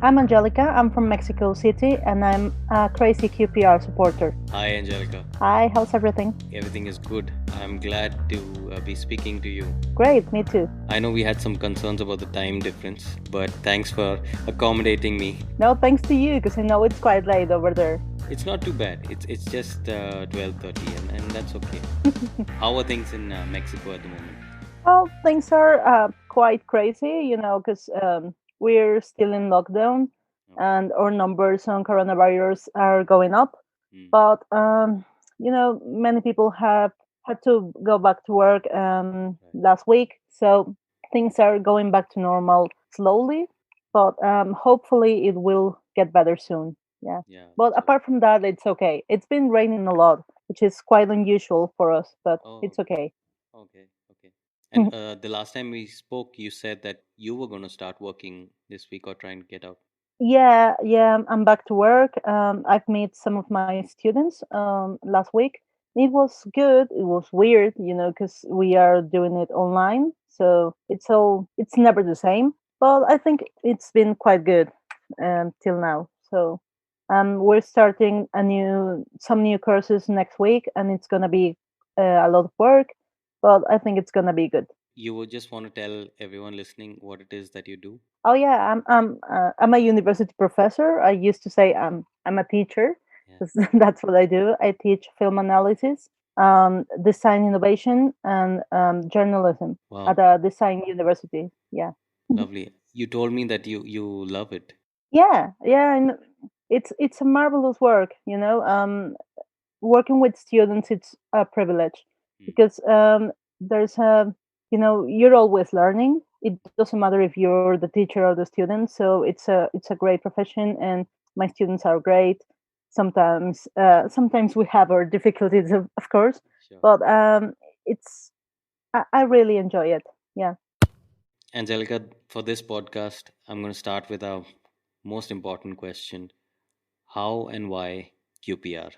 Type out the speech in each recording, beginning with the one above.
I'm Angelica. I'm from Mexico City and I'm a crazy QPR supporter. Hi, Angelica. Hi, how's everything? Everything is good. I'm glad to be speaking to you. Great, me too. I know we had some concerns about the time difference, but thanks for accommodating me. No, thanks to you because I know it's quite late over there. It's not too bad. It's just 12:30, and that's okay. How are things in Mexico at the moment? Well, things are quite crazy, because we're still in lockdown and our numbers on coronavirus are going up. Mm. But, many people have had to go back to work last week. So things are going back to normal slowly, but hopefully it will get better soon. Yeah. Yeah. But So, apart from that, it's okay. It's been raining a lot, which is quite unusual for us, but it's okay. okay, okay. And the last time we spoke, you said that you were going to start working this week or try and get out. Yeah, I'm back to work. I've met some of my students last week. It was good. It was weird, because we are doing it online, so it's never the same. But I think it's been quite good till now. So we're starting some new courses next week, and it's gonna be a lot of work, but I think it's gonna be good. You would just want to tell everyone listening what it is that you do? Oh yeah, I'm a university professor. I used to say I'm a teacher. Yeah. 'Cause that's what I do. I teach film analysis, design innovation, and journalism Wow, at a design university. Yeah, lovely. You told me that you love it. yeah, and it's a marvelous work. Working with students, it's a privilege Hmm. because there's you're always learning. It doesn't matter if you're the teacher or the student, so it's a great profession, and my students are great. Sometimes we have our difficulties, of course, Sure. but I really enjoy it. Yeah. Angelica, for this podcast, I'm going to start with our most important question. How and why QPR?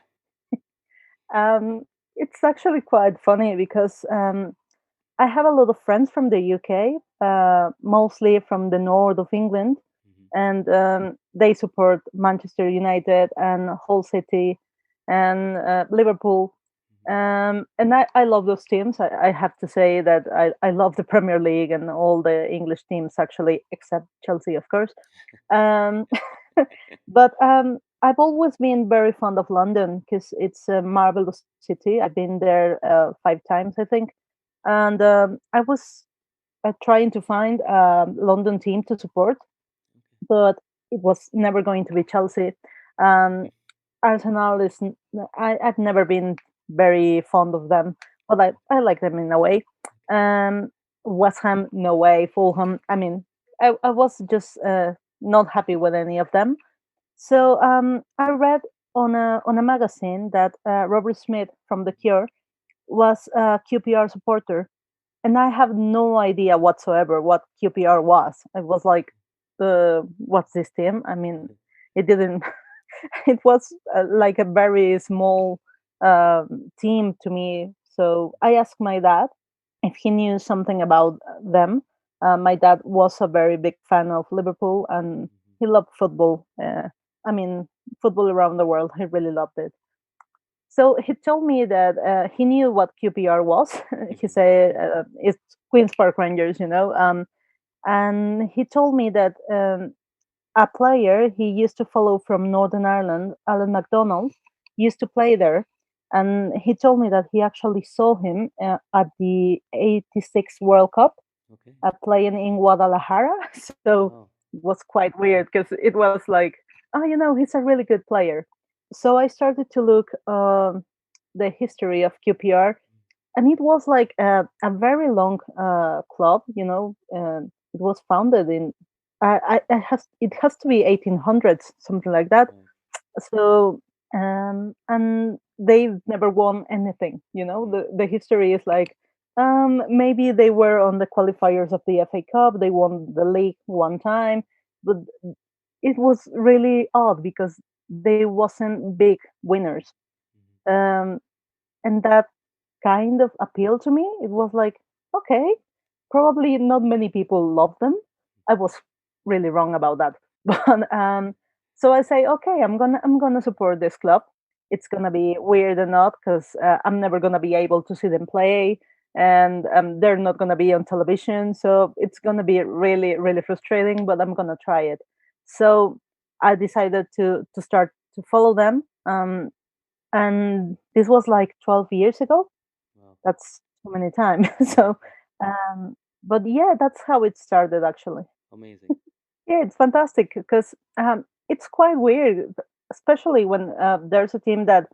It's actually quite funny because I have a lot of friends from the UK, mostly from the north of England, Mhm. and they support Manchester United and Hull City and Liverpool. And I love those teams. I have to say that I love the Premier League and all the English teams, actually, except Chelsea, of course. Um, but I've always been very fond of London because it's a marvelous city. I've been there 5 times, I think, and I was trying to find a London team to support, but it was never going to be Chelsea. Um, Arsenal I've never been very fond of them, but I like them in a way. Um, West Ham, no way. Fulham, I mean, I was just not happy with any of them. So I read on a magazine that Robert Smith from The Cure was a QPR supporter, and I have no idea whatsoever what QPR was. I was like, what's this team? I mean, it didn't. It was like a very small team to me. So I asked my dad if he knew something about them. My dad was a very big fan of Liverpool, and he loved football. I mean, football around the world. He really loved it. So he told me that he knew what QPR was. He said it's Queens Park Rangers, and he told me that a player he used to follow from Northern Ireland, Alan McDonald, used to play there. And he told me that he actually saw him at the '86 World Cup Okay. playing in Guadalajara. So Wow. it was quite weird because it was like, oh, he's a really good player. So I started to look the history of QPR, and it was like a very long club. It was founded in it has to be 1800s, something like that. Wow. So and they've never won anything. The history is like maybe they were on the qualifiers of the FA Cup. They won the league one time, but it was really odd because they wasn't big winners. Um, and that kind of appealed to me. It was like, okay, probably not many people love them. I was really wrong about that. But so I say, okay, I'm gonna support this club. It's gonna be weird or not because I'm never gonna be able to see them play, and they're not gonna be on television. So it's gonna be really really frustrating. But I'm gonna try it. So I decided to start to follow them. And this was like 12 years ago. Wow. That's too many times. So, um, but yeah, that's how it started actually. Amazing. Yeah, it's fantastic because it's quite weird, especially when there's a team that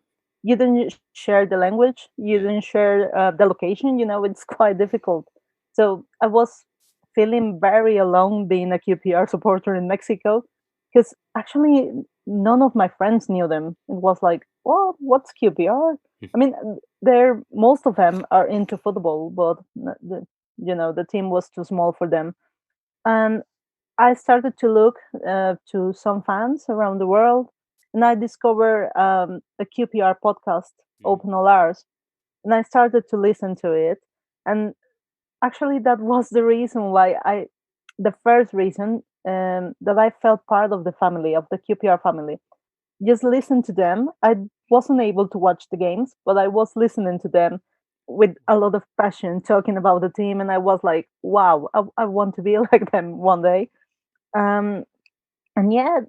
you didn't share the language, you Yeah. didn't share the location. It's quite difficult. So I was feeling very alone being a QPR supporter in Mexico because actually none of my friends knew them. It was like, well, what's QPR? I mean, they're most of them are into football, but the team was too small for them. And I started to look to some fans around the world, and I discovered a QPR podcast, Mm. Open All Hours, and I started to listen to it. And actually, that was the reason why the first reason that I felt part of the family, of the QPR family. Just listen to them. I wasn't able to watch the games, but I was listening to them with a lot of passion, talking about the team, and I was like, wow, I want to be like them one day. Um, and yeah,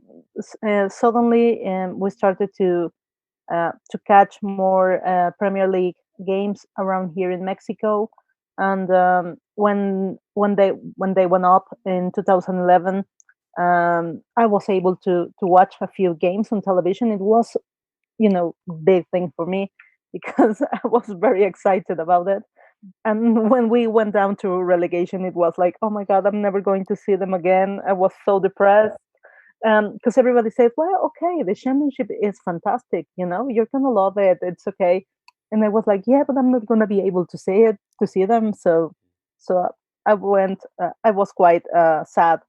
suddenly we started to catch more Premier League games around here in Mexico. And when they went up in 2011, I was able to watch a few games on television. It was big thing for me because I was very excited about it. And when we went down to relegation, it was like, oh my god, I'm never going to see them again. I was so depressed because everybody says, well, okay, the championship is fantastic, you're gonna love it, it's okay. And I was like, yeah, but I'm not gonna be able to see them. So I was quite sad,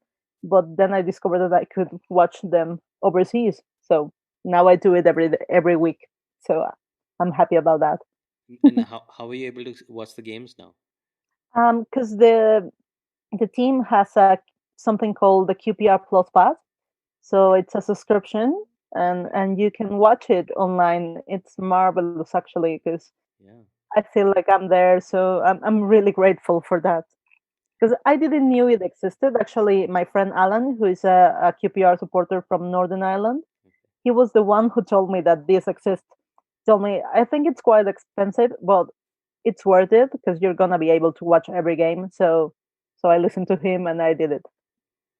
but then I discovered that I could watch them overseas. So now I do it every week. So I'm happy about that. And how are you able to watch the games now? Because the team has something called the QPR Plus Pass. So it's a subscription, and you can watch it online. It's marvelous actually because Yeah. I feel like I'm there. So I'm really grateful for that because I didn't knew it existed. Actually, my friend Alan, who is a QPR supporter from Northern Ireland, he was the one who told me that this exists. Told me I think it's quite expensive, but it's worth it because you're gonna be able to watch every game. So I listened to him and I did it.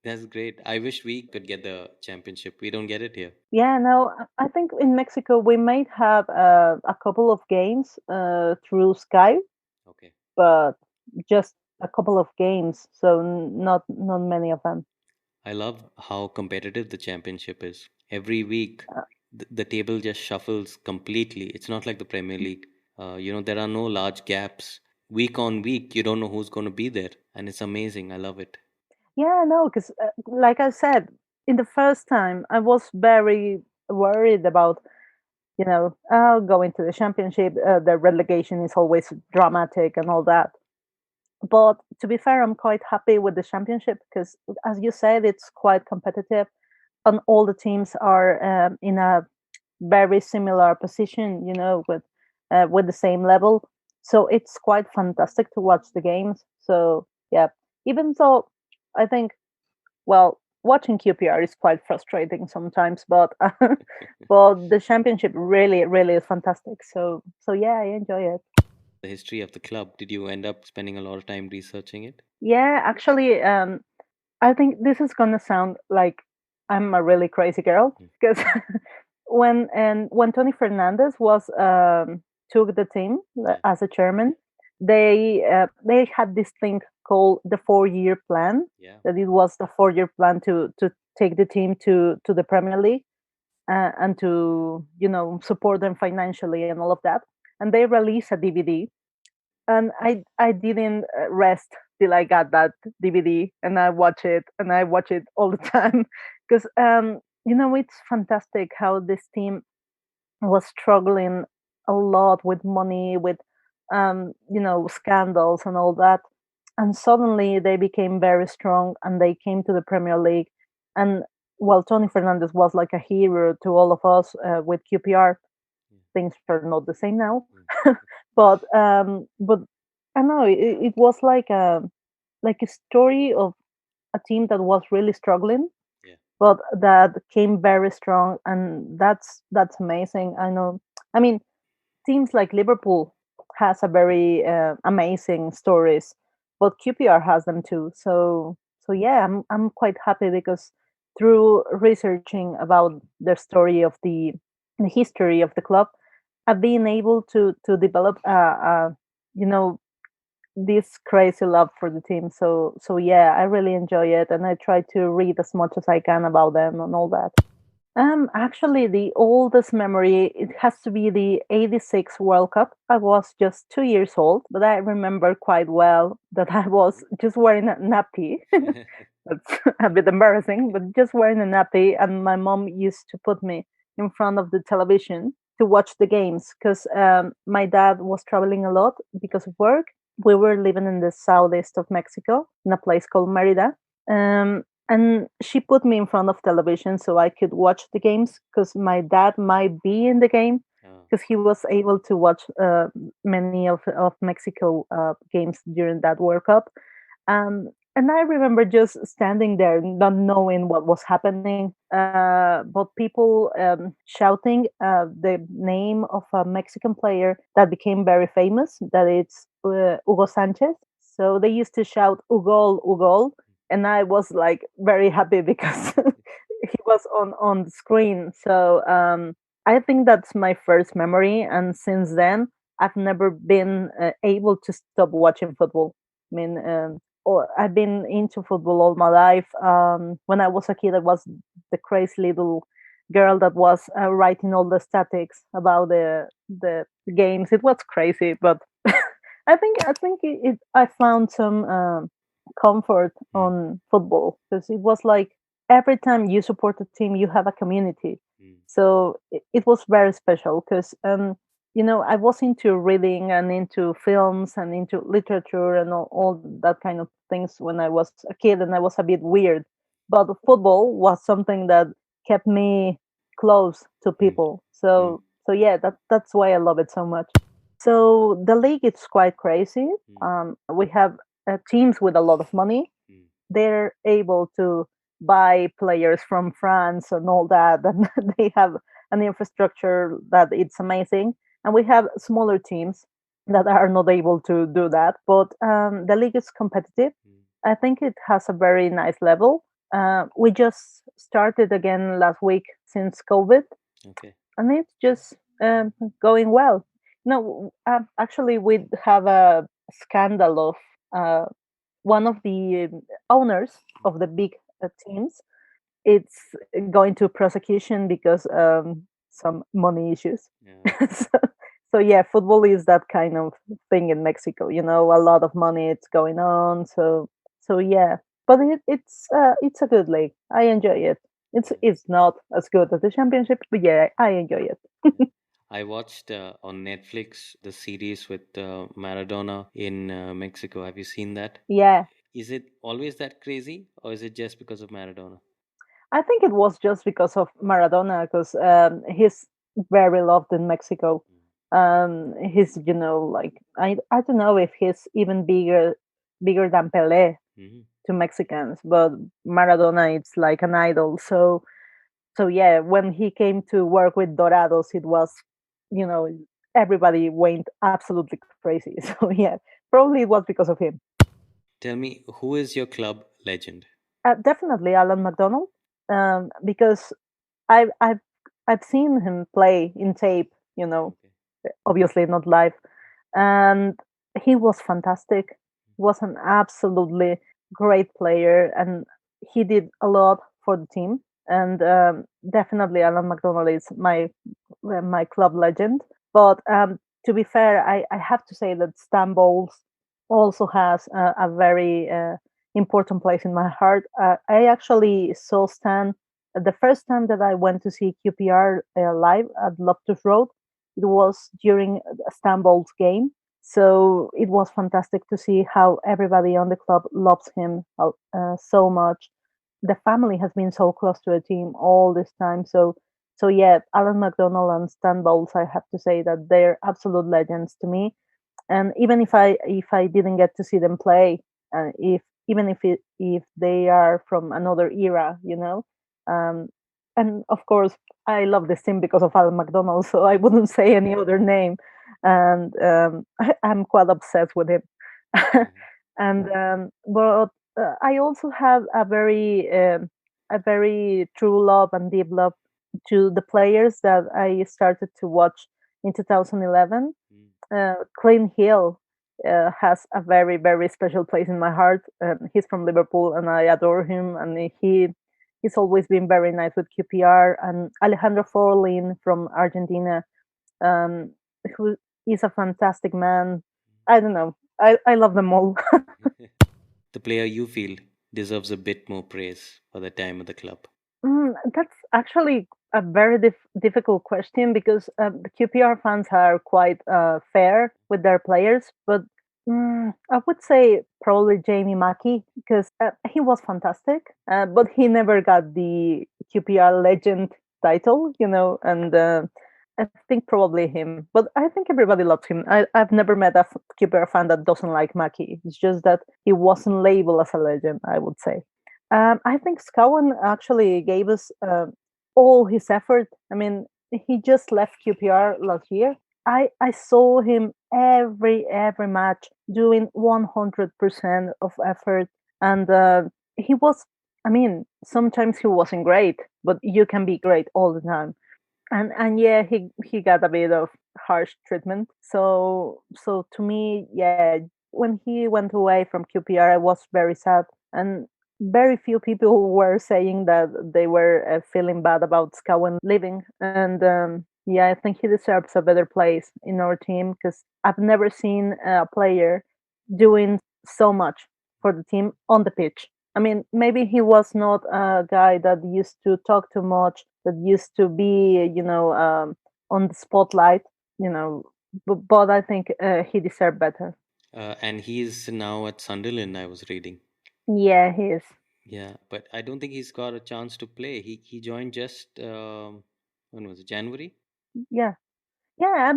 That's great. I wish we could get the championship. We don't get it here. Yeah, no, I think in Mexico we might have a couple of games through Sky, Okay. but just a couple of games, so not many of them. I love how competitive the championship is. Every week, Uh, the table just shuffles completely. It's not like the Premier League. There are no large gaps. Week on week, you don't know who's going to be there. And it's amazing. I love it. yeah, no, because like I said, in the first time I was very worried about going to the championship. The relegation is always dramatic and all that. But to be fair, I'm quite happy with the championship because, as you said, it's quite competitive and all the teams are in a very similar position, with the same level. So it's quite fantastic to watch the games. So yeah, even though I think, well, watching QPR is quite frustrating sometimes, but but the championship really, really is fantastic. So yeah, I enjoy it. The history of the club. Did you end up spending a lot of time researching it? Yeah, actually, I think this is gonna sound like I'm a really crazy girl Mm. because when Tony Fernandez was took the team Yeah. as a chairman, they had this thing called the 4-year plan. Yeah. That it was the 4-year plan to take the team to the Premier League and to support them financially and all of that. And they released a DVD, and I didn't rest till I got that DVD, and I watch it all the time because it's fantastic how this team was struggling a lot with money, with scandals and all that, and suddenly they became very strong and they came to the Premier League. And well, Tony Fernandez was like a hero to all of us with QPR. Yeah. Things are not the same now, Mm. but I don't know. It was like a story of a team that was really struggling, Yeah. but that came very strong, and that's amazing. I know. I mean, teams like Liverpool has a very amazing stories, but QPR has them too. So yeah, I'm quite happy because through researching about the story of the history of the club, I've been able to develop you know this crazy love for the team. So yeah, I really enjoy it, and I try to read as much as I can about them and all that. Actually, the oldest memory, it has to be the 86 World Cup. I was just 2 years old, but I remember quite well that I was just wearing a nappy. That's a bit embarrassing, but just wearing a nappy, and my mom used to put me in front of the television to watch the games because my dad was traveling a lot because of work. We were living in the southeast of Mexico in a place called Merida. And she put me in front of television so I could watch the games because my dad might be in the game Oh. because he was able to watch many of Mexico games during that World Cup. And I remember just standing there, not knowing what was happening, but people shouting the name of a Mexican player that became very famous, that it's Hugo Sanchez. So they used to shout "Ugol, Ugol," and I was like very happy because he was on the screen. So I think that's my first memory, and since then I've never been able to stop watching football. I mean, I've been into football all my life. When I was a kid, I was the crazy little girl that was writing all the statics about the games. It was crazy, but I think I found some comfort Mm. on football because it was like every time you support a team, you have a community. Mm. So it was very special because I was into reading and into films and into literature and all that kind of things when I was a kid, and I was a bit weird. But football was something that kept me close to Mm. people. Mm. So yeah, that's why I love it so much. So the league is quite crazy. Mm. We have teams with a lot of money. Mm. They're able to buy players from France and all that, and they have an infrastructure that it's amazing. And we have smaller teams that are not able to do that, but the league is competitive. Mm. I think it has a very nice level. We just started again last week since COVID, Okay. and it's just going well. No, actually, we have a scandal of uh, one of the owners of the big teams. It's going to prosecution because some money issues. Yeah. so, so yeah, football is that kind of thing in Mexico. A lot of money it's going on. So yeah, but it's a good league. I enjoy it. It's Yeah. it's not as good as the championship, but yeah, I enjoy Yeah. it. I watched on Netflix the series with Maradona in Mexico. Have you seen that? Yeah, Is it always that crazy, or is it just because of Maradona? I think it was just because of Maradona, because he's very loved in Mexico. He's like I don't know if he's even bigger than Pelé Mm-hmm. to Mexicans, but Maradona it's like an idol. So yeah, when he came to work with Dorados, it was you know everybody went absolutely crazy. So yeah, probably it was because of him. Tell me, who is your club legend? Definitely Alan McDonald, because I've I've I've seen him play in tape, Okay. obviously not live, and he was fantastic. He was an absolutely great player, and he did a lot for the team. And definitely, Alan McDonald is my club legend. But to be fair, I have to say that Stan Bowles also has a very important place in my heart. I actually saw Stan the first time that I went to see QPR live at Loftus Road. It was during Istanbul's game, so it was fantastic to see how everybody on the club loves him so much. the family has been so close to the team all this time. So yeah, Alan McDonald and Stan Bowles, I have to say that they're absolute legends to me. And even if I didn't get to see them play, if even if they are from another era, um, and of course I love this team because of Alan McDonald, so I wouldn't say any other name, and I'm quite obsessed with him. And but I also have a very true love and deep love to the players that I started to watch in 2011. Mm. Clint Hill has a very very special place in my heart. He's from Liverpool, and I adore him. And he's always been very nice with QPR. And Alejandro Forlin from Argentina, um, who is a fantastic man. I don't know. I love them all. The player you feel deserves a bit more praise for the time at the club. That's actually a very difficult question because the QPR fans are quite fair with their players, but I would say probably Jamie Mackie because he was fantastic, but he never got the QPR legend title, and I think probably him. But I think everybody loves him. I've never met a QPR fan that doesn't like Mackie. It's just that he wasn't labeled as a legend, I would say. I think Scowen actually gave us all his effort. I mean, he just left QPR last year. I saw him every match doing 100% of effort, and he was. I mean, sometimes he wasn't great, but you can be great all the time. And yeah, he got a bit of harsh treatment. So to me, yeah, when he went away from QPR, I was very sad, and very few people were saying that they were feeling bad about Scowen leaving. And yeah, I think he deserves a better place in our team because I've never seen a player doing so much for the team on the pitch. I mean, maybe he was not a guy that used to talk too much, that used to be, on the spotlight, you know, but I think he deserved better. And he's now at Sunderland, I was reading. Yeah, he is. Yeah, but I don't think he's got a chance to play. He joined just when was it? January? Yeah, yeah,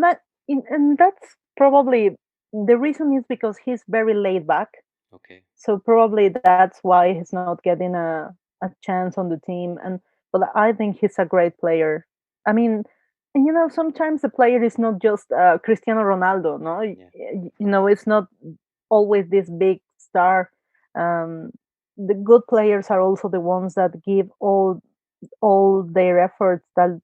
and that's probably the reason is because he's very laid back. Okay. So probably that's why he's not getting a chance on the team. And but I think he's a great player. I mean, and sometimes the player is not just Cristiano Ronaldo. No, Yeah. it's not always this big star. Um, the good players are also the ones that give all their efforts, that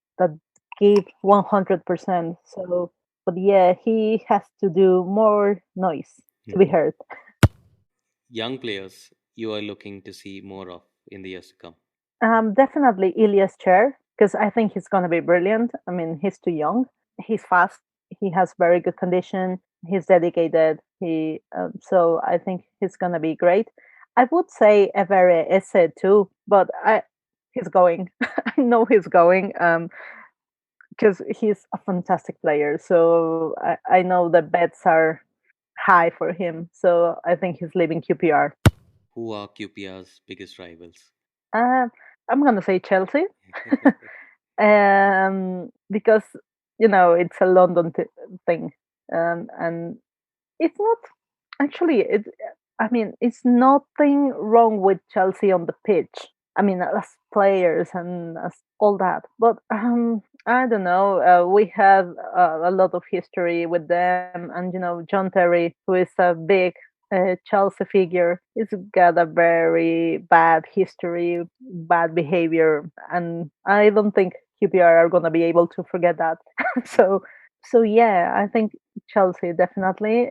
give 100%. So, but yeah, he has to do more noise to be heard. Young players you are looking to see more of in the years to come. Definitely Ilias Chair because I think he's gonna be brilliant. I mean, he's too young. He's fast. He has very good condition. He's dedicated. So I think he's gonna be great. I would say Evere Esse too, but he's going. I know he's going because he's a fantastic player. So I know the bets are high for him. So I think he's leaving QPR. Who are QPR's biggest rivals? Uh, I'm gonna say Chelsea. Because it's a London thing, and it's not actually. I mean, it's nothing wrong with Chelsea on the pitch. I mean, as players and as all that, but I don't know. We have a lot of history with them, and John Terry, who is a big Chelsea figure, is got a very bad history, bad behavior, and I don't think QPR are gonna be able to forget that. so, so yeah, I think Chelsea definitely.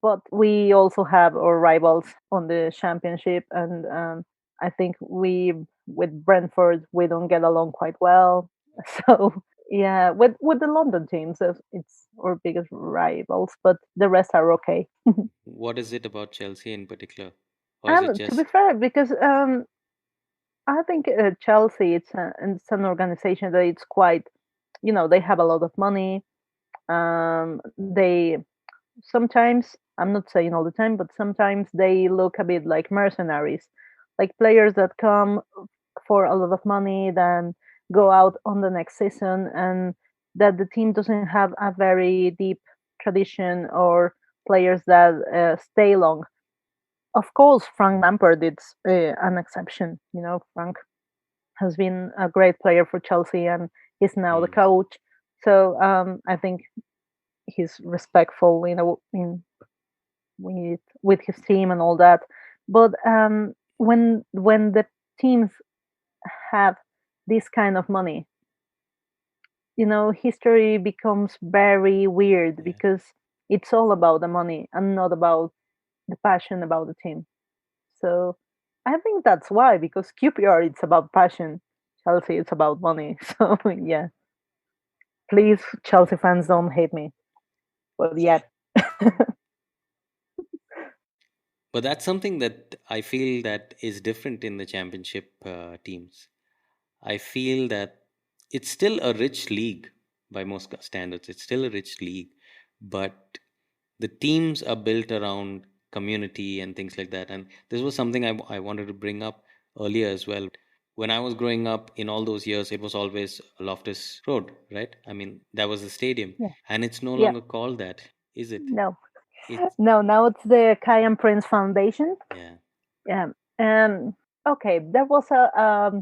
But we also have our rivals on the championship, and I think we with Brentford we don't get along quite well. So yeah, with the London teams, it's our biggest rivals, but the rest are okay. What is it about Chelsea in particular? Or is it To be just fair, because I think Chelsea it's an organization that it's quite, they have a lot of money. They sometimes, I'm not saying all the time, but sometimes they look a bit like mercenaries. like players that come for a lot of money, then go Mhm. out on the next season, and that the team doesn't have a very deep tradition or players that stay long. Of course, Frank Mhm. Lampard is an exception. You know, Frank has been a great player for Chelsea, and he's now the Mm. coach. So I think he's respectful, you know, in with his team and all that. But when the teams have this kind of money, you know, history becomes very weird Yeah. because it's all about the money and not about the passion about the team. So I think that's why, because QPR it's about passion, Chelsea it's about money. So yeah, please Chelsea fans don't hate me. But yeah, But that's something that I feel that is different in the championship teams. I feel that it's still a rich league by most standards. It's still a rich league, but the teams are built around community and things like that. And this was something I wanted to bring up earlier as well. When I was growing up in all those years, it was always Loftus Road, right? I mean, that was the stadium, yeah, and it's no yeah. longer called that, is it? No, It's no. Now it's the Kayan Prince Foundation. yeah. Yeah. Um. Okay, there was a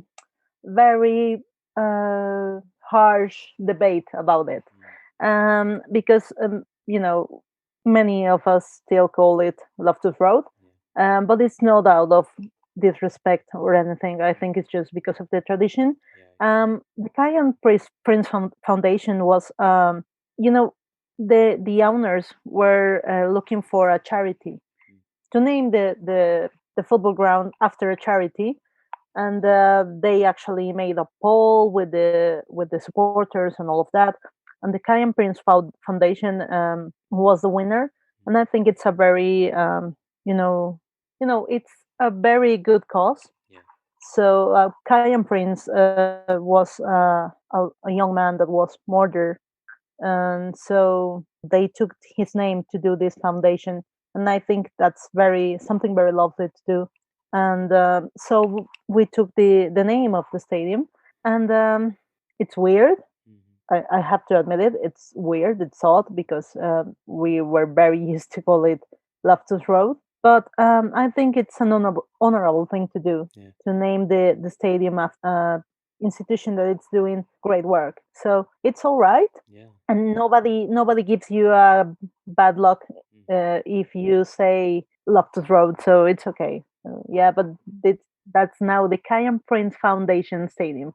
very uh, harsh debate about it, Mm. because you know, many of us still call it Loftus Road, Yeah. but it's not out of disrespect or anything. I think it's just because of the tradition. Yeah. The Kayan Prince Foundation was, you know, the owners were looking for a charity Mm. to name the football ground after a charity, and they actually made a poll with the supporters and all of that, and the Kayan Prince Foundation was the winner. And I think it's a very you know, it's a very good cause. Yeah. So Kayan Prince was a young man that was murdered, and so they took his name to do this foundation, and I think that's very something very lovely to do. And so we took the name of the stadium, and it's weird. Mhm. I have to admit it. It's weird. It's odd because we were very used to call it Loftus Road. But I think it's an honorable thing to do, Yeah. to name the stadium after institution that it's doing great work. So it's all right, Yeah. and nobody gives you a bad luck Mm. if you say Loftus Road. So it's okay. Yeah, but that's now the Kayan Prince Foundation Stadium.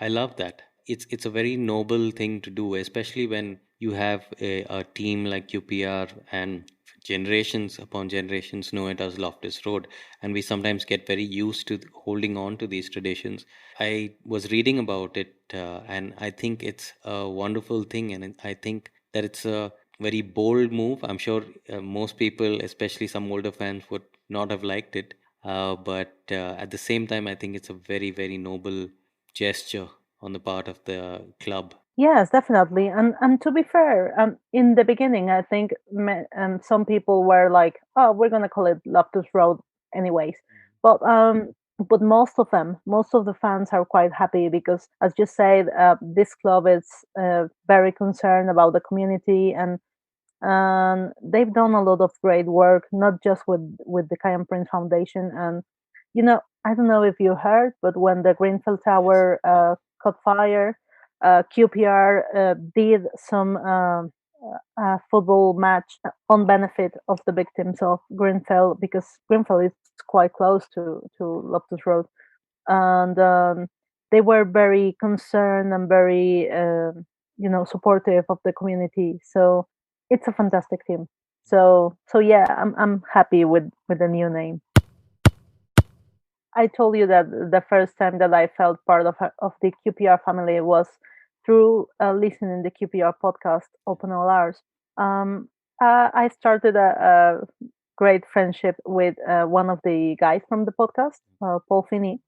I love that. It's a very noble thing to do, especially when you have a team like QPR and generations upon generations know it as Loftus Road, and we sometimes get very used to holding on to these traditions. I was reading about it, and I think it's a wonderful thing, and I think that it's a very bold move. I'm sure most people, especially some older fans, would not have liked it, but at the same time, I think it's a very, very noble gesture on the part of the club. Yes, definitely. And to be fair, in the beginning, I think some people were like, "Oh, we're gonna call it Loftus Road, anyways." But most of the fans are quite happy because, as you said, this club is very concerned about the community, and they've done a lot of great work, not just with the Kayan Prince Foundation. And you know, I don't know if you heard, but when the Greenfield Yes, Tower yes. caught fire, QPR did some football match on benefit of the victims of Greenfield, because Greenfield is quite close to Loftus Road, and they were very concerned and very you know, supportive of the community. So it's a fantastic team. So yeah, I'm happy with the new name. I told you that the first time that I felt part of the QPR family was through listening the QPR podcast, Open All Hours. Um, I started a great friendship with one of the guys from the podcast, Paul Finney,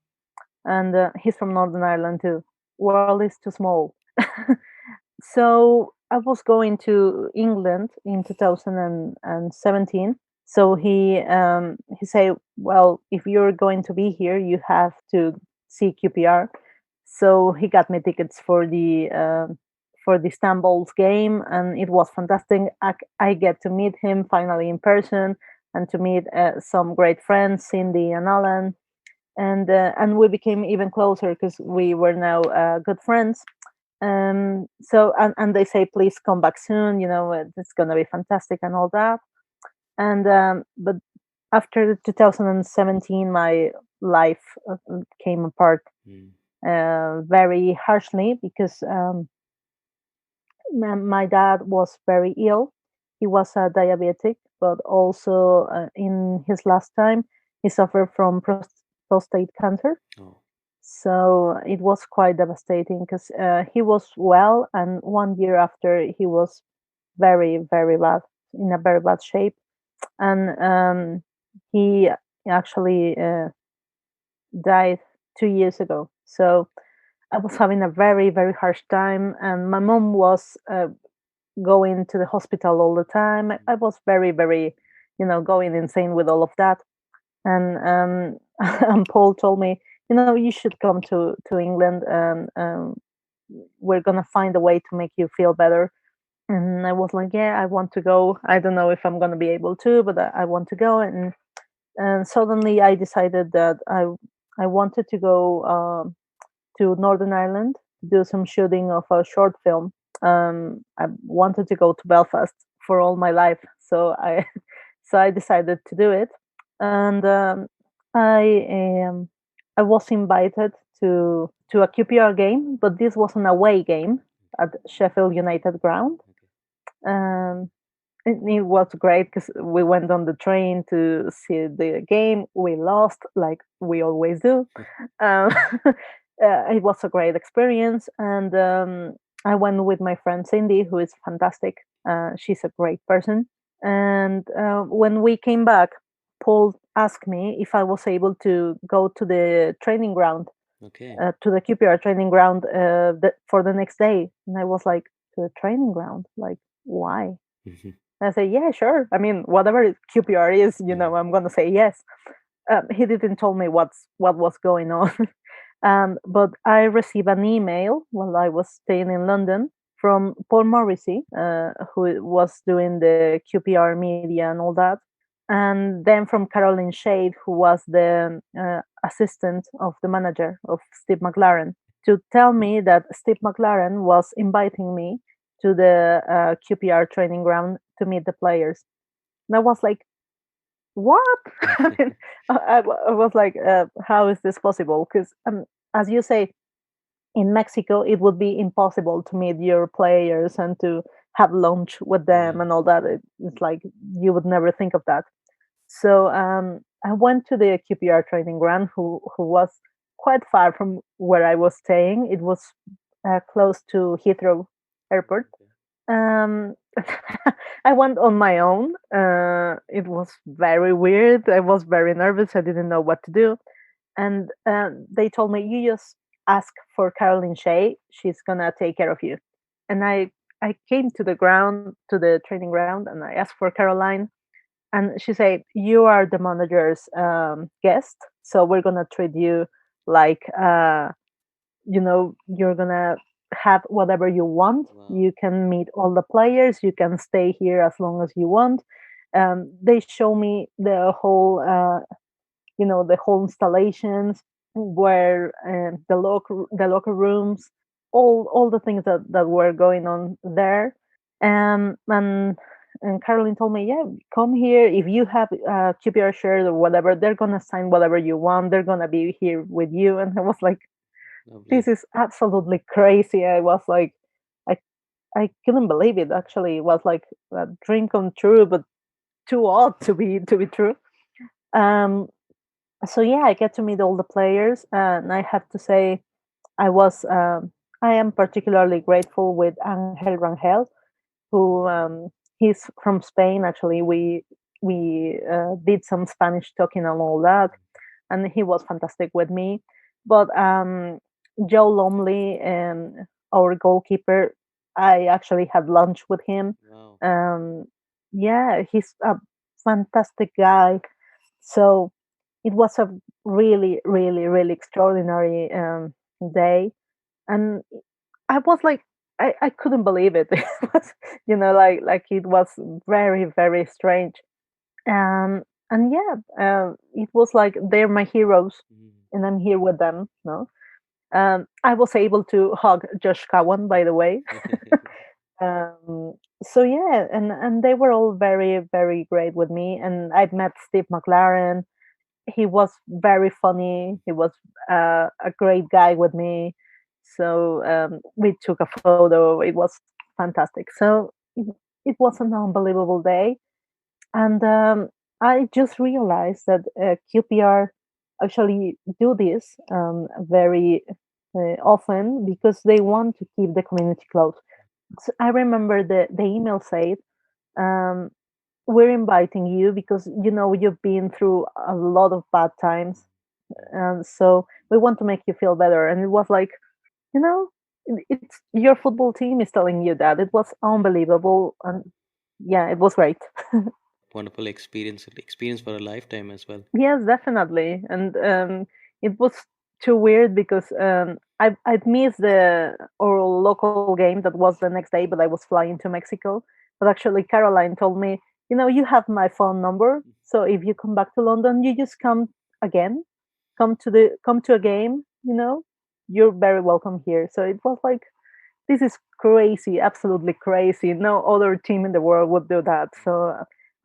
and he's from Northern Ireland too. World is too small. So I was going to England in 2017, So he say, well, if you're going to be here, you have to see QPR. So he got me tickets for the Istanbul's game, and it was fantastic. I get to meet him finally in person, and to meet some great friends, Cindy and Alan, and we became even closer because we were now good friends. So and they say, please come back soon. It's gonna be fantastic and all that. And but after 2017, my life came apart Mm. very harshly because my dad was very ill. He was a diabetic, but also in his last time, he suffered from prostate cancer. Oh. So it was quite devastating because he was well, and 1 year after, he was very, very bad, in a very bad shape. And he actually died 2 years ago. So I was having a very, very harsh time, and my mom was going to the hospital all the time. I was very, very, going insane with all of that. And and Paul told me, you should come to England, and we're gonna find a way to make you feel better. And I was like, yeah, I want to go. I don't know if I'm gonna be able to, but I want to go. And suddenly I decided that I wanted to go to Northern Ireland to do some shooting of a short film. I wanted to go to Belfast for all my life, so I so I decided to do it. And I um, I was invited to a QPR game, but this was an away game at Sheffield United ground. Um, it was great because we went on the train to see the game. We lost, like we always do. Um, it was a great experience, and I went with my friend Cindy, who is fantastic. She's a great person. And when we came back, Paul asked me if I was able to go to the training ground, Okay. to the QPR training ground for the next day. And I was like, to the training ground? Like, why? Mhm. And I said, yeah, sure. I mean, whatever QPR is, Yeah. I'm gonna say yes. He didn't tell me what was going on. But I received an email while I was staying in London from Paul Morrissey, who was doing the QPR media and all that, and then from Caroline Shade, who was the assistant of the manager of Steve McLaren, to tell me that Steve McLaren was inviting me to the QPR training ground to meet the players. And I was like, what? I mean, I was like, how is this possible? Because as you say, in Mexico, it would be impossible to meet your players and to have lunch with Yeah. them and all that. It's like you would never think of that. So I went to the QPR training ground, who was quite far from where I was staying. It was close to Heathrow Airport. Um, I went on my own. It was very weird. I was very nervous. I didn't know what to do. And they told me, you just ask for Caroline Shea. She's gonna take care of you. And I came to the ground, to the training ground, and I asked for Caroline. And she said, you are the manager's guest, so we're gonna treat you like you're gonna have whatever you want. Wow. You can meet all the players, you can stay here as long as you want. They show me the whole installations, where the locker rooms, all the things that were going on there. And Caroline told me, yeah, come here. If you have a QPR shirt or whatever, they're gonna sign whatever you want. They're gonna be here with you. And I was like, Lovely. this is absolutely crazy. I was like, I I couldn't believe it. Actually, it was like a dream come true, but too odd to be true. Um, so yeah, I get to meet all the players, and I have to say, I was I am particularly grateful with Angel Rangel, who he's from Spain. Actually, we did some Spanish talking and all that, and he was fantastic with me. But Joe Lumley, our goalkeeper, I actually had lunch with him. Wow. Um, yeah, he's a fantastic guy. So it was a really, really, really extraordinary day, and I was like, I couldn't believe it. It was, like it was very, very strange. And yeah, it was like they're my heroes, Mm. and I'm here with them. No, I was able to hug Josh Cowan, by the way. um, so yeah, and they were all very, very great with me. And I met Steve McLaren. He was very funny. He was a great guy with me. So we took a photo. It was fantastic. So it was an unbelievable day. And I just realized that QPR actually do this very often because they want to keep the community close. So I remember the email said, um, "We're inviting you because you've been through a lot of bad times, Yeah. and so we want to make you feel better." And it was like, it's your football team is telling you that. It was Yeah. unbelievable, and yeah, it was great. Wonderful experience for a lifetime as well. Yes, definitely. And it was too weird because I'd missed our local game that was the next day, but I was flying to Mexico. But actually, Caroline told me, you have my phone number, so if you come back to London, you just come again, come to a game. You're very welcome here. So it was like, this is crazy, absolutely crazy. No other team in the world would do that. So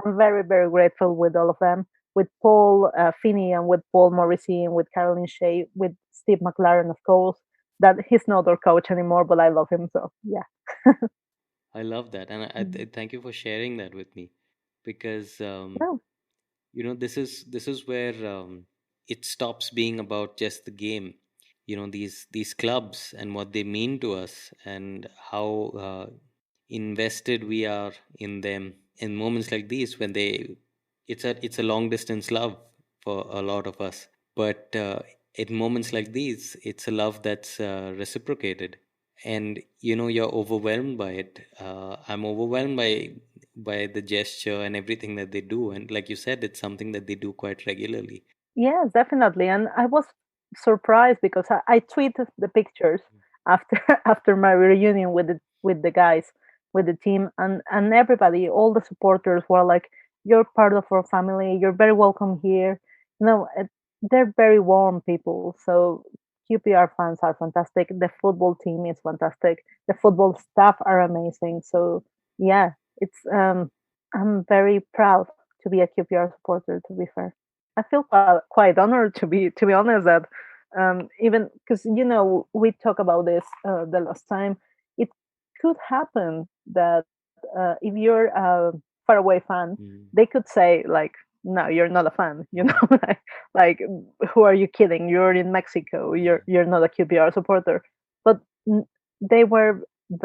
I'm very, very grateful with all of them, with Paul Finney and with Paul Morrissey and with Caroline Shea, with Steve McLaren, of course. That he's not our coach anymore, but I love him. So yeah. I love that, and I Mhm. thank you for sharing that with me, because No. this is where it stops being about just the game. These clubs and what they mean to us, and how invested we are in them in moments like these when it's a long distance love for a lot of us, but in moments like these it's a love that's reciprocated, and you're overwhelmed by it. I'm overwhelmed by the gesture and everything that they do, and like you said, it's something that they do quite regularly. Yes, definitely. And I was surprised because I tweeted the pictures after after my reunion with the guys, with the team, and everybody, all the supporters were like, "You're part of our family. You're very welcome here." They're very warm people. So QPR fans are fantastic. The football team is fantastic. The football staff are amazing. So yeah, it's I'm very proud to be a QPR supporter. To be fair. I feel quite honored to be honest that even because we talked about this the last time. It could happen that if you're a faraway fan, Mm. they could say like, "No, you're not a fan." Mhm. Like, who are you kidding? You're in Mexico. Yeah. You're not a QPR supporter. But they were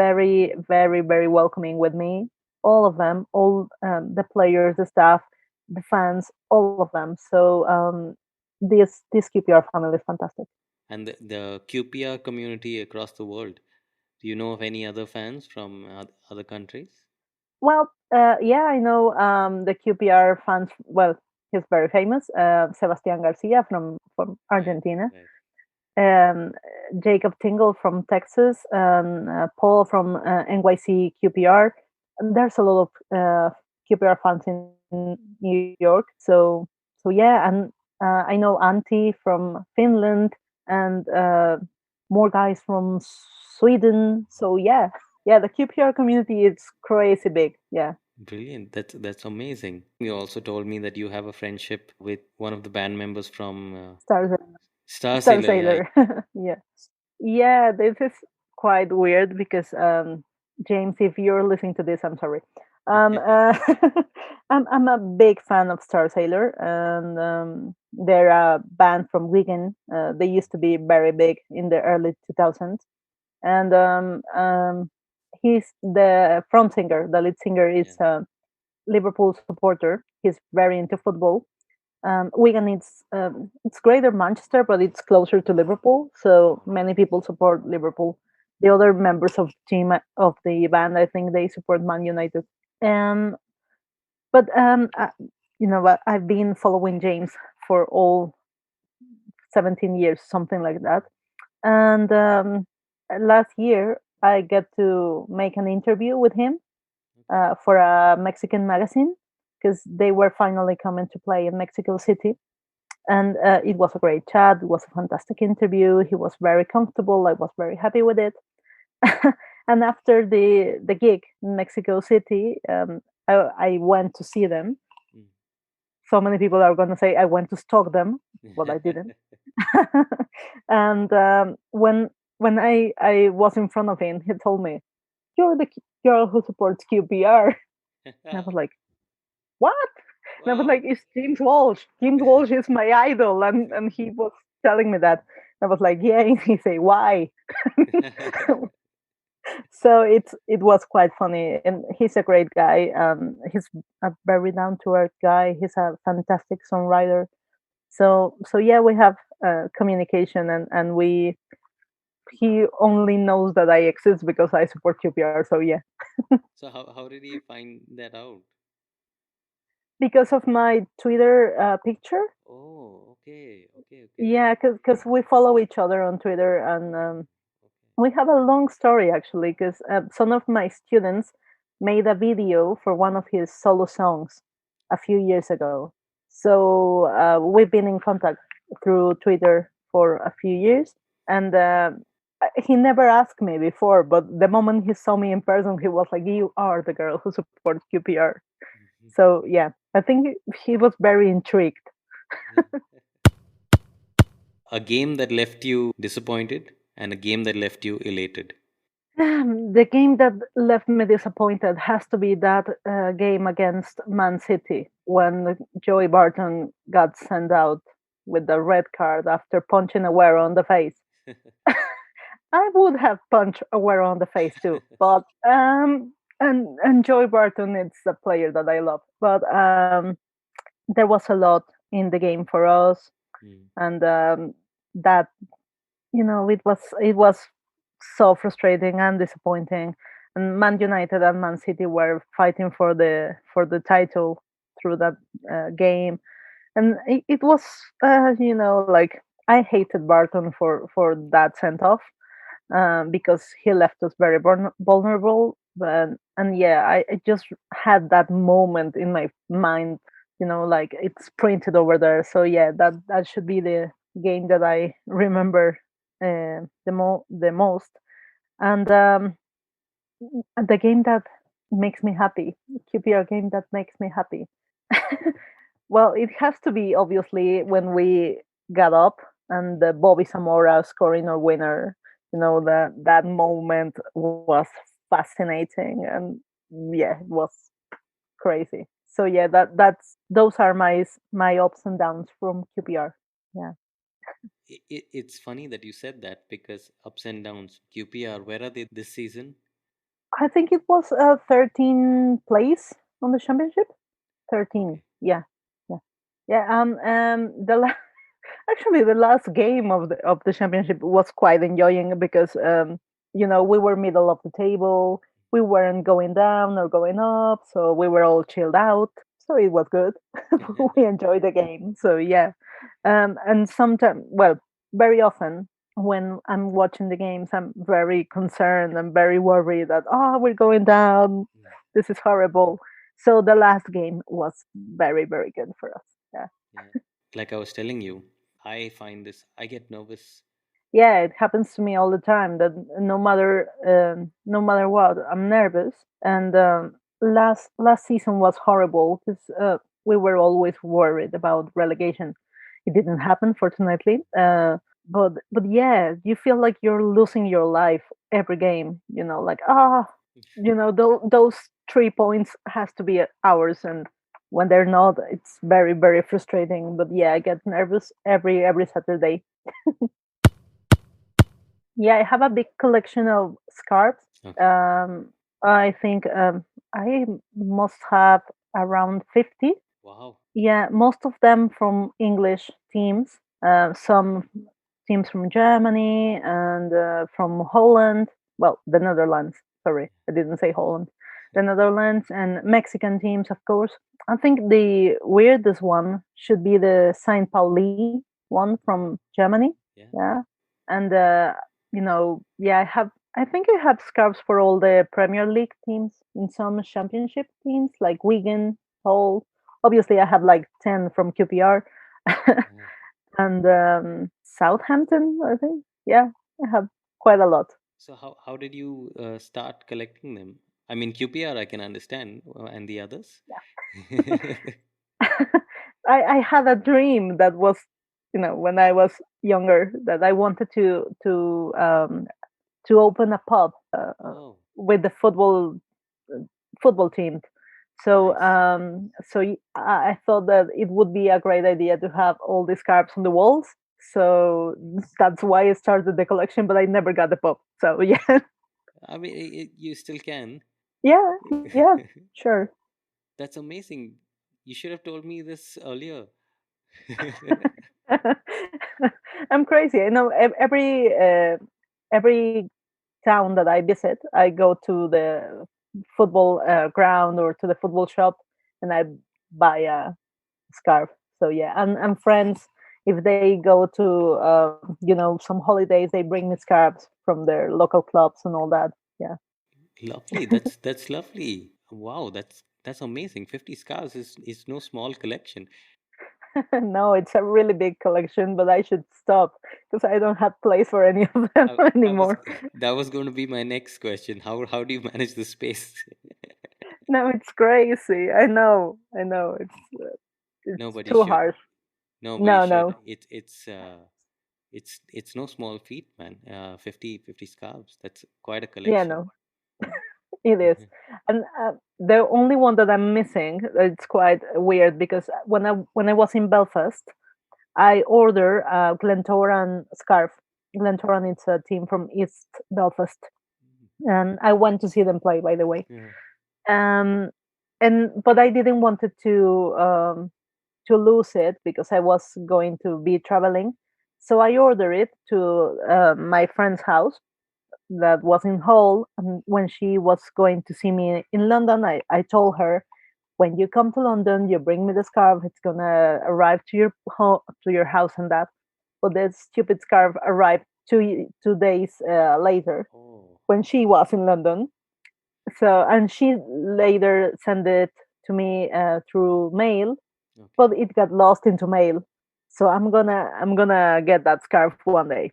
very, very, very welcoming with me. All of them, all the players, the staff, the fans, all of them. So this QPR family is fantastic. And the QPR community across the world. Do you know of any other fans from other countries? Well, yeah, I know the QPR fans. Well, he's very famous. Sebastian Garcia from Right, Argentina. right. um, Jacob Tingle from Texas, and Paul from NYC QPR. And there's a lot of QPR fans in New York. So yeah, and I know Antti from Finland, and more guys from Sweden. So yeah, the QPR community is crazy big. Yeah, Brilliant. That's amazing. You also told me that you have a friendship with one of the band members from Star Star Star Sailor. Yeah. Sailor. Yeah. Yeah, this is quite weird because James, if you're listening to this, I'm sorry. I'm a big fan of Star Sailor, and they're a band from Wigan. They used to be very big in the early 2000s, and he's the front singer. The lead singer is Yeah. a Liverpool supporter. He's very into football. Wigan it's Greater Manchester, but it's closer to Liverpool, so many people support Liverpool. The other members of the team of the band, I think they support Man United. Um, but But I've been following James for all 17 years, something like that. And last year, I get to make an interview with him Okay. for a Mexican magazine because they were finally coming to play in Mexico City. And it was a great chat. It was a fantastic interview. He was very comfortable. I was very happy with it. And after the gig in Mexico City, I went to see them. So many people are going to say I went to stalk them, but I didn't. And when I was in front of him, he told me, "You're the girl who supports QPR." And I was like, "What?" And I was like, Wow. "It's James Walsh. James Walsh is my idol," and he was telling me that. I was like, "Yeah." And he say, "Why?" So it was quite funny, and he's a great guy. He's a very down to earth guy. He's a fantastic songwriter. So yeah, we have communication, and we he only knows that I exist because I support QPR. So yeah, So how did he find that out? because of my Twitter picture. Oh, okay. Yeah, because we follow each other on Twitter, and Okay. we have a long story actually. Because some of my students made a video for one of his solo songs a few years ago. So we've been in contact through Twitter for a few years, and he never asked me before, but the moment he saw me in person, he was like, "You are the girl who supports QPR." So yeah, I think he was very intrigued. A game that left you disappointed and a game that left you elated. The game that left me disappointed has to be that game against Man City when Joey Barton got sent out with the red card after punching Aguero on the face. I would have punched Aguero on the face too, but and Joey Barton is a player that I love, but there was a lot in the game for us, Hmm. and that it was so frustrating and disappointing. And Man United and Man City were fighting for the title through that game, and it was like I hated Barton for that sent off because he left us very vulnerable. And yeah, I just had that moment in my mind, like it's printed over there. So yeah, that should be the game that I remember the most. And the game that makes me happy, QPR game that makes me happy. Well, it has to be obviously when we got up and the Bobby Zamora scoring our winner. That moment was fascinating, and yeah, it was crazy. So yeah, those are my ups and downs from QPR. Yeah, It's funny that you said that because ups and downs. QPR, where are they this season? I think it was a 13 place on the championship. 13. Okay. Yeah, yeah, yeah. Actually, the last game of the championship was quite enjoying because we were middle of the table. We weren't going down or going up, so we were all chilled out. So it was good. We enjoyed the game. So yeah, and sometimes, well, very often when I'm watching the games, I'm very concerned. I'm very worried that we're going down. This is horrible. So the last game was very very good for us. Yeah. Yeah. Like I was telling you, I find this, I get nervous. Yeah, it happens to me all the time that no matter what, I'm nervous. And last season was horrible because we were always worried about relegation. It didn't happen, fortunately. But yeah, you feel like you're losing your life every game. Like those 3 points has to be ours, and when they're not, it's very very frustrating. But yeah, I get nervous every Saturday. Yeah, I have a big collection of scarves. Okay. I think I must have around 50. Wow. Yeah, most of them from English teams, some teams from Germany and from Holland. Well, the Netherlands. Sorry, I didn't say Holland. the Netherlands, and Mexican teams, of course. I think the weirdest one should be the Saint Pauli one from Germany. Yeah. Yeah, and yeah, I think I have scarves for all the Premier League teams in some championship teams like Wigan, Hull. Obviously, I have like 10 from QPR Uh, and Southampton. I think. Yeah, I have quite a lot. so how did you start collecting them? I mean, QPR I can understand, and the others. I had a dream that was, when I was younger, that I wanted to open a pub Oh, with the football team. So nice. I thought that it would be a great idea to have all these cards on the walls. So that's why I started the collection, but I never got the pub. So yeah, I mean, you still can. yeah, yeah, sure. That's amazing. You should have told me this earlier. I'm crazy. I know every town that I visit, I go to the football ground or to the football shop, and I buy a scarf. So yeah, and friends, if they go to some holidays, they bring me scarves from their local clubs and all that. Yeah. Lovely. That's lovely. Wow, that's amazing. 50 scarves is no small collection. No, it's a really big collection, but I should stop because I don't have place for any of them I was anymore. that was going to be my next question. How do you manage the space? No, it's crazy. I know. It's Nobody too should. harsh. Nobody No, should. no. It's no small feat, man. 50 scarves. That's quite a Yeah, collection. no. It is. And the only one that I'm missing, it's quite weird because when I was in Belfast, I ordered a Glentoran scarf. Glentoran is a team from East Belfast, and I went to see them play. By the way, Yeah. um, and but I didn't want it to lose it because I was going to be traveling. So I ordered it to my friend's house that was in Hull. And when she was going to see me in London, I told her, when you come to London, you bring me the scarf. It's gonna arrive to your house and that. But that stupid scarf arrived 2 days later Oh, when she was in London. So and she later sent it to me through mail, okay. but it got lost into mail. So I'm gonna get that scarf one day.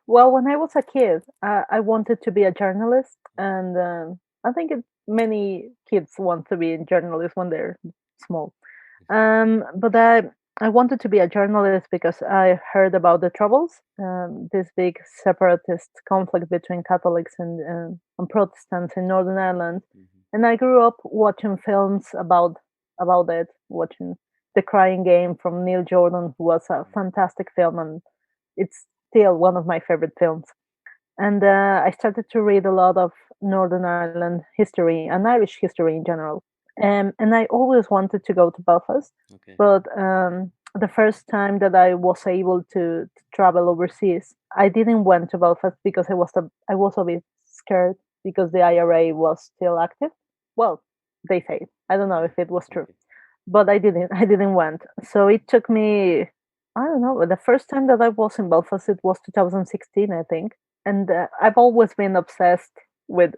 Well, when I was a kid, I wanted to be a journalist, and I think many kids want to be a journalist when they're small. But I wanted to be a journalist because I heard about the Troubles, this big separatist conflict between Catholics and Protestants in Northern Ireland, Mhm. and I grew up watching films about it, watching The Crying Game from Neil Jordan, who was a fantastic film, and it's still one of my favorite films. And I started to read a lot of Northern Ireland history and Irish history in general. And I always wanted to go to Belfast, Okay. but the first time that I was able to travel overseas, I didn't went to Belfast because I was a bit scared because the IRA was still active. Well, they say. I don't know if it was true, Okay. but I didn't went. So it took me, I don't know, the first time that I was in Belfast, it was 2016, I think. And I've always been obsessed with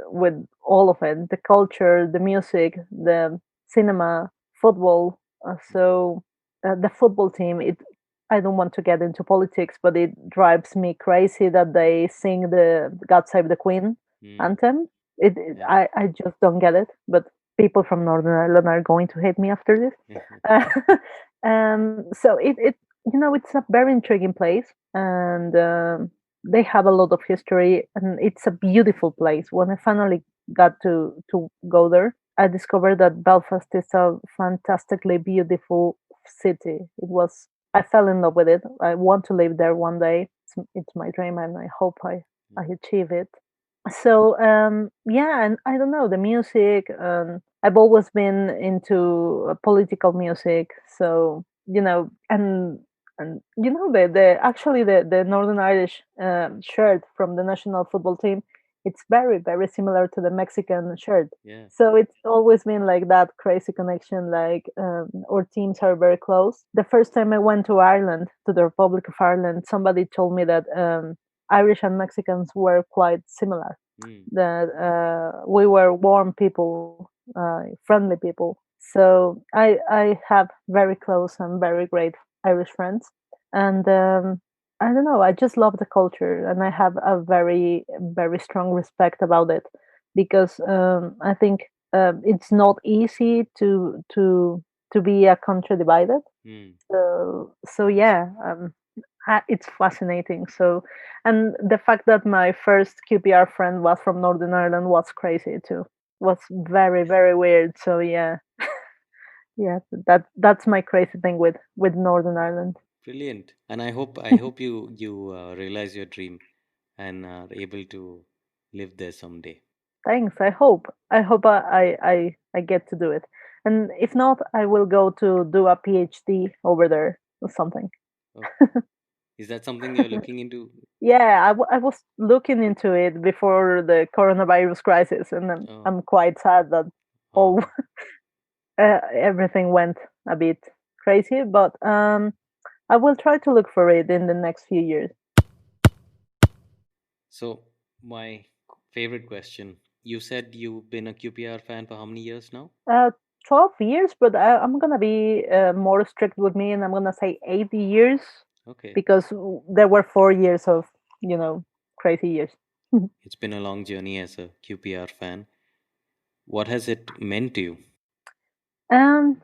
all of it, the culture, the music, the cinema, football. The football team, it I don't want to get into politics, but it drives me crazy that they sing the God Save the Queen Mm, anthem. yeah. I just don't get it, but people from Northern Ireland are going to hate me after this. So it's a very intriguing place, and they have a lot of history, and it's a beautiful place. When I finally got to go there, I discovered that Belfast is a fantastically beautiful city. I fell in love with it. I want to live there one day. It's my dream, and I hope I achieve it. So yeah, and I don't know, the music. I've always been into political music, so and the actually the Northern Irish shirt from the national football team. it's very, very similar to the Mexican shirt. Yeah. So it's always been like that crazy connection. Like our teams are very close. The first time I went to Ireland, to the Republic of Ireland, somebody told me that Irish and Mexicans were quite similar. Mm. That we were warm people, friendly people. So I have very close and very great Irish friends, and I don't know. I just love the culture, and I have a very very strong respect about it because I think it's not easy to be a country divided. Mm. So yeah, it's fascinating. So, and the fact that my first QPR friend was from Northern Ireland was crazy too. Was very very weird. So yeah, yeah, that's my crazy thing with Northern Ireland. Brilliant. And I hope you realize your dream and are able to live there someday. Thanks. I hope I get to do it. And if not, I will go to do a PhD over there or something. Oh, is that something you're looking into? Yeah, I was looking into it before the coronavirus crisis, and Oh, I'm quite sad that oh. all everything went a bit crazy. But I will try to look for it in the next few years. So my favorite question. You said you've been a QPR fan for how many years now? Uh, 12 years, but I'm gonna be more strict with me, and I'm gonna say 8 years Okay. because there were 4 years of crazy years. It's been a long journey as a QPR fan. What has it meant to you? um,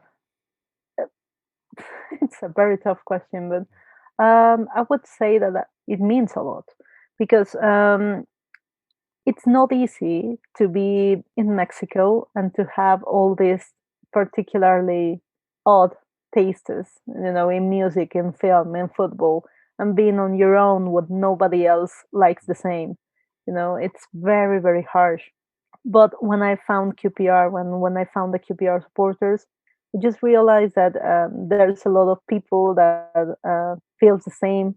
it's a very tough question, but I would say that it means a lot because it's not easy to be in Mexico and to have all these particularly odd tastes, in music, in film, in football, and being on your own with nobody else likes the same. It's very, very harsh. But when I found QPR, when I found the QPR supporters, I just realized that there's a lot of people that feels the same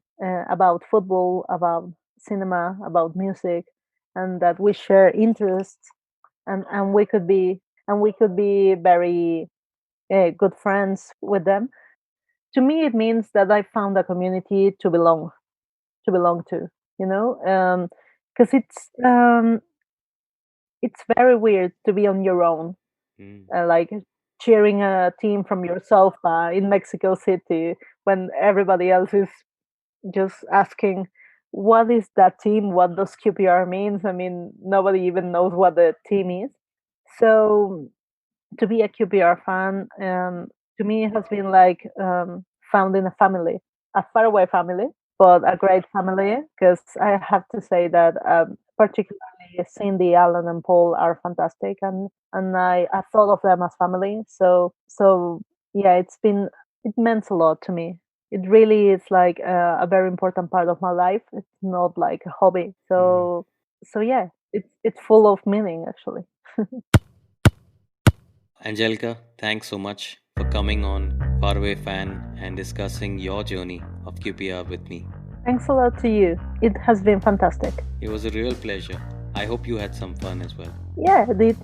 about football, about cinema, about music, and that we share interests, and we could be very good friends with them. To me, it means that I found a community to belong to. Because it's very weird to be on your own, Mm. like cheering a team from your sofa in Mexico City when everybody else is just asking, what is that team? What does QPR means? I mean, nobody even knows what the team is. So to be a QPR fan, to me has been like founding a family, a faraway family, but a great family. Because I have to say that particularly Cindy, Alan, and Paul are fantastic, and I thought of them as family. So yeah, it meant a lot to me. It really is like a very important part of my life. It's not like a hobby. Mm. So yeah, it's full of meaning actually. Angelica, thanks so much for coming on Faraway Fan and discussing your journey of QPR with me. Thanks a lot to you. It has been fantastic. It was a real pleasure. I hope you had some fun as well. Yeah, I did.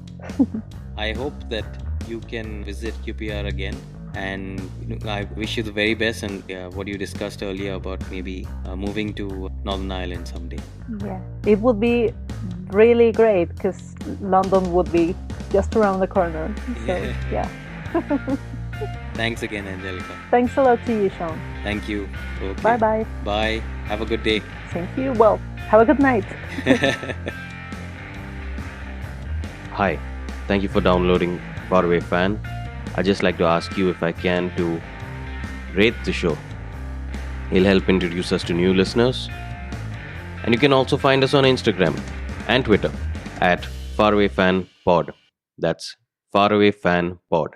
I hope that you can visit QPR again. And I wish you the very best. And what you discussed earlier about maybe moving to Northern Ireland someday. Yeah, it would be really great because London would be just around the corner. So yeah. Thanks again, Angelica. Thanks a lot to you, Sean. Thank you. Okay. Bye bye. Bye. Have a good day. Same to you. Well, have a good night. Hi, thank you for downloading FarAwayFan. I'd just like to ask you if I can to rate the show. It'll help introduce us to new listeners. And you can also find us on Instagram and Twitter at FarAwayFanPod. That's FarAwayFanPod.